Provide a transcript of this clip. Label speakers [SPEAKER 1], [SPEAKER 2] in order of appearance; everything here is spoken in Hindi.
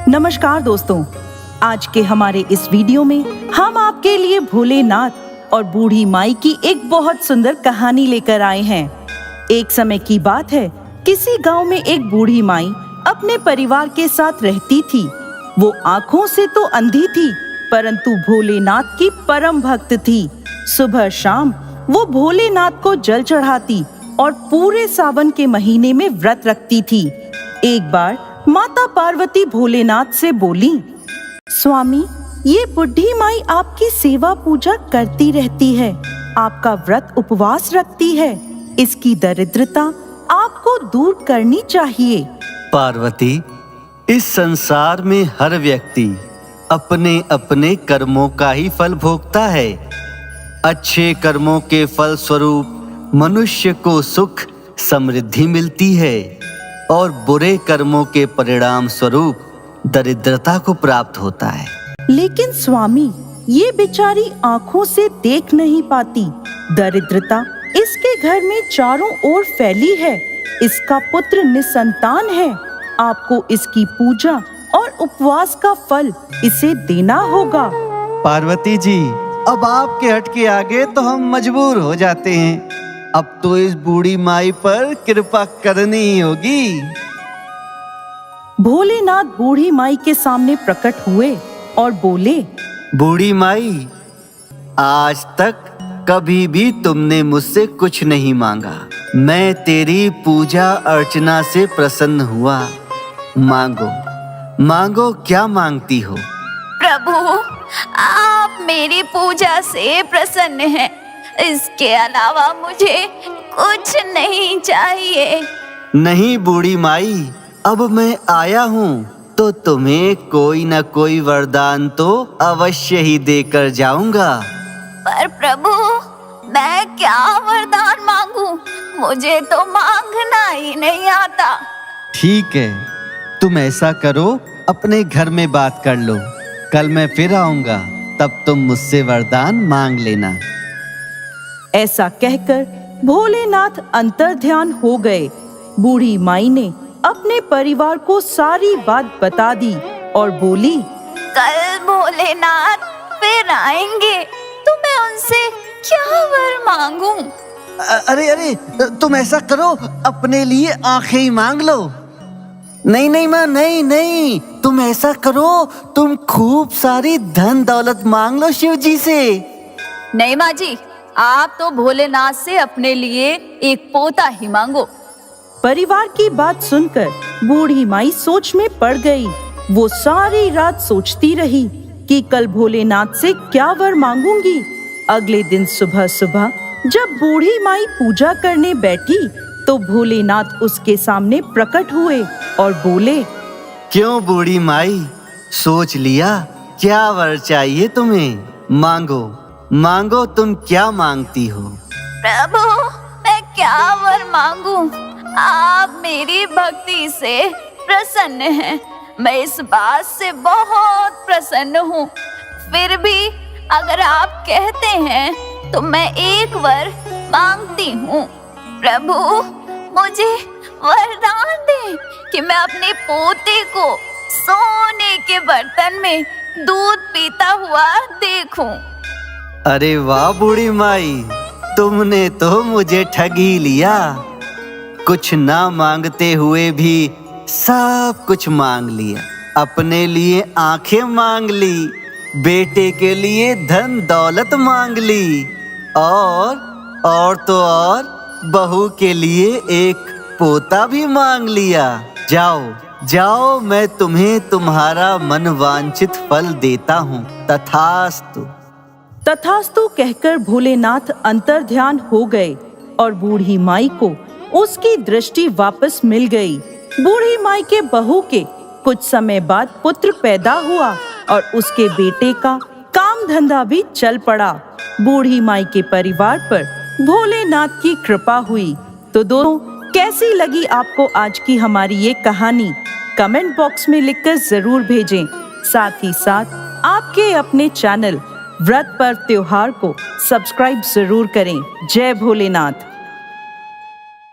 [SPEAKER 1] नमस्कार दोस्तों, आज के हमारे इस वीडियो में हम आपके लिए भोलेनाथ और बूढ़ी माई की एक बहुत सुंदर कहानी लेकर आए हैं। एक समय की बात है, किसी गांव में एक बूढ़ी माई अपने परिवार के साथ रहती थी। वो आंखों से तो अंधी थी, परंतु भोलेनाथ की परम भक्त थी। सुबह शाम वो भोलेनाथ को जल चढ़ाती और पूरे सावन के महीने में व्रत रखती थी। एक बार माता पार्वती भोलेनाथ से बोली, स्वामी, ये बुढ़ी माई आपकी सेवा पूजा करती रहती है, आपका व्रत उपवास रखती है, इसकी दरिद्रता आपको दूर करनी चाहिए।
[SPEAKER 2] पार्वती, इस संसार में हर व्यक्ति अपने अपने कर्मों का ही फल भोगता है। अच्छे कर्मों के फल स्वरूप मनुष्य को सुख समृद्धि मिलती है और बुरे कर्मों के परिणाम स्वरूप दरिद्रता को प्राप्त होता है।
[SPEAKER 1] लेकिन स्वामी, ये बेचारी आँखों से देख नहीं पाती। दरिद्रता इसके घर में चारों ओर फैली है। इसका पुत्र निसंतान है। आपको इसकी पूजा और उपवास का फल इसे देना होगा।
[SPEAKER 2] पार्वती जी, अब आपके हट के आगे तो हम मजबूर हो जाते हैं। अब तो इस बूढ़ी माई पर कृपा करनी ही होगी।
[SPEAKER 1] भोलेनाथ बूढ़ी माई के सामने प्रकट हुए और बोले,
[SPEAKER 2] बूढ़ी माई, आज तक कभी भी तुमने मुझसे कुछ नहीं मांगा। मैं तेरी पूजा अर्चना से प्रसन्न हुआ। मांगो मांगो, क्या मांगती हो?
[SPEAKER 3] प्रभु, आप मेरी पूजा से प्रसन्न हैं। इसके अलावा मुझे कुछ नहीं चाहिए।
[SPEAKER 2] नहीं बूढ़ी माई, अब मैं आया हूँ तो तुम्हें कोई न कोई वरदान तो अवश्य ही देकर जाऊंगा।
[SPEAKER 3] पर प्रभु, मैं क्या वरदान मांगू? मुझे तो मांगना ही नहीं आता।
[SPEAKER 2] ठीक है, तुम ऐसा करो, अपने घर में बात कर लो। कल मैं फिर आऊंगा, तब तुम मुझसे वरदान मांग लेना।
[SPEAKER 1] ऐसा कहकर भोलेनाथ अंतर्ध्यान हो गए। बूढ़ी माई ने अपने परिवार को सारी बात बता दी और बोली,
[SPEAKER 3] कल भोलेनाथ फिर आएंगे तो मैं उनसे क्या वर मांगू?
[SPEAKER 2] अरे, तुम ऐसा करो, अपने लिए आंखें ही मांग लो। नहीं माँ, नहीं, तुम ऐसा करो, तुम खूब सारी धन दौलत मांग लो शिव जी से।
[SPEAKER 3] नहीं माँ जी, आप तो भोलेनाथ से अपने लिए एक पोता ही मांगो।
[SPEAKER 1] परिवार की बात सुनकर बूढ़ी माई सोच में पड़ गई। वो सारी रात सोचती रही कि कल भोलेनाथ से क्या वर मांगूंगी। अगले दिन सुबह सुबह जब बूढ़ी माई पूजा करने बैठी तो भोलेनाथ उसके सामने प्रकट हुए और बोले,
[SPEAKER 2] क्यों बूढ़ी माई, सोच लिया? क्या वर चाहिए तुम्हें? मांगो, तुम क्या मांगती हो?
[SPEAKER 3] प्रभु, मैं क्या वर मांगू? आप मेरी भक्ति से प्रसन्न हैं। मैं इस बात से बहुत प्रसन्न हूँ। फिर भी अगर आप कहते हैं तो मैं एक वर मांगती हूँ। प्रभु, मुझे वरदान दें कि मैं अपने पोते को सोने के बर्तन में दूध पीता हुआ देखूं।
[SPEAKER 2] अरे वाह बूढ़ी माई, तुमने तो मुझे ठग ही लिया। कुछ ना मांगते हुए भी सब कुछ मांग लिया। अपने लिए आंखें मांग ली, बेटे के लिए धन दौलत मांग ली, और तो और बहू के लिए एक पोता भी मांग लिया। जाओ, मैं तुम्हें तुम्हारा मन वांछित फल देता हूँ।
[SPEAKER 1] तथास्तु कहकर भोलेनाथ अंतर्ध्यान हो गए और बूढ़ी माई को उसकी दृष्टि वापस मिल गई। बूढ़ी माई के बहू के कुछ समय बाद पुत्र पैदा हुआ और उसके बेटे का काम धंधा भी चल पड़ा। बूढ़ी माई के परिवार पर भोलेनाथ की कृपा हुई। तो दोस्तों, कैसी लगी आपको आज की हमारी ये कहानी? कमेंट बॉक्स में लिखकर जरूर भेजें। साथ ही साथ आपके अपने चैनल व्रत पर्व त्योहार को सब्सक्राइब जरूर करें। जय भोलेनाथ।